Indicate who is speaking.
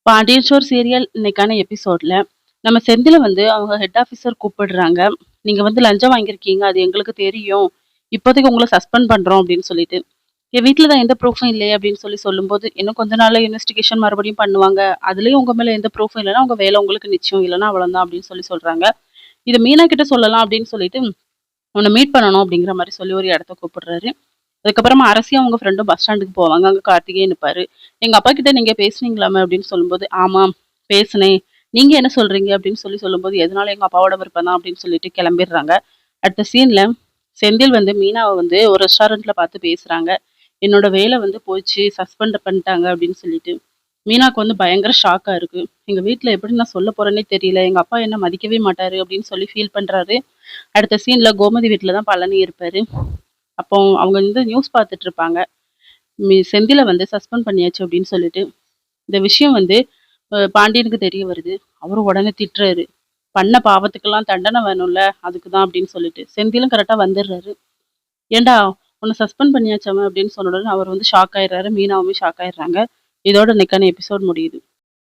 Speaker 1: Pandian store serial இன்னைக்கான எபிசோட்ல நம்ம செந்தில வந்து அவங்க ஹெட் ஆஃபீஸர் கூப்பிடுறாங்க. நீங்க வந்து லஞ்சம் வாங்கியிருக்கீங்க. அது எங்களுக்கு தெரியும். இப்போதைக்கு உங்கள சஸ்பெண்ட் பண்றோம் அப்படின்னு சொல்லிட்டு. என் வீட்ல தான் எந்த ப்ரூஃபும் இல்லையே அப்படின்னு சொல்லும்போது, இன்னும் கொஞ்ச நாள்ல இன்வெஸ்டிகேஷன் மறுபடியும் பண்ணுவாங்க. அதுலயும் உங்க மேல எந்த ப்ரூஃபும் இல்லன்னா, உங்க வேலை உங்களுக்கு நிச்சயம். இல்லன்னா அவ்வளவுதான் அப்படின்னு சொல்றாங்க. இத மீனா கிட்ட சொல்லலாம் அப்படின்னு சொல்லிட்டு, உன்ன மீட் பண்ணணும் அப்படிங்கிற மாரி சொல்லி ஒரு இடத்த கூப்பிடுறாரு. அதுக்கப்புறமா அரசியும் அவங்க ஃப்ரெண்டும் பஸ் ஸ்டாண்டுக்கு போவாங்க. அங்க கார்த்திகேயன் நிப்பாரு. "எங்க அப்பா கிட்ட நீங்க பேசுனீங்களாமே?" அப்படின்னு சொல்லும்போது, "ஆமா, பேசுனேன். நீங்க என்ன சொல்றீங்க?" அப்படின்னு சொல்லும்போது, "எதனாலும் எங்க அப்பாவோட விருப்பம் தான்" அப்படின்னு சொல்லிட்டு கிளம்பிடுறாங்க. அடுத்த சீன்ல செந்தில் வந்து மீனாவ வந்து ஒரு ரெஸ்டாரண்ட்ல பார்த்து பேசுறாங்க. "என்னோட வேலை வந்து போச்சு. சஸ்பெண்ட் பண்ணிட்டாங்க" அப்படின்னு சொல்லிட்டு. மீனாக்கு வந்து பயங்கர ஷாக்கா இருக்கு. "எங்க வீட்ல எப்படி நான் சொல்லப் போறேன்னே தெரியல. எங்க அப்பா என்ன மதிக்கவே மாட்டாரு" அப்படின்னு சொல்லி ஃபீல் பண்றாரு. அடுத்த சீன்ல கோமதி வீட்ல தான் பழனி இருப்பாரு. அப்போ அவங்க வந்து நியூஸ் பார்த்துட்டு இருப்பாங்க. செந்தில வந்து சஸ்பெண்ட் பண்ணியாச்சு அப்படின்னு சொல்லிட்டு. இந்த விஷயம் வந்து பாண்டியனுக்கு தெரிய வருது. அவரும் உடனே திட்டுறாரு. பண்ண பாவத்துக்கெல்லாம் தண்டனை வேணும்ல, அதுக்கு தான் அப்படின்னு சொல்லிட்டு. செந்திலும் கரெக்ட்டா வந்துடுறாரு. "ஏன்டா உன்ன சஸ்பெண்ட் பண்ணியாச்சாமே" அப்படின்னு சொன்ன உடனே அவர் வந்து ஷாக் ஆயிடுறாரு. மீனாவுமே ஷாக் ஆயிடுறாங்க. இதோட இன்னைக்கான எபிசோட் முடியுது.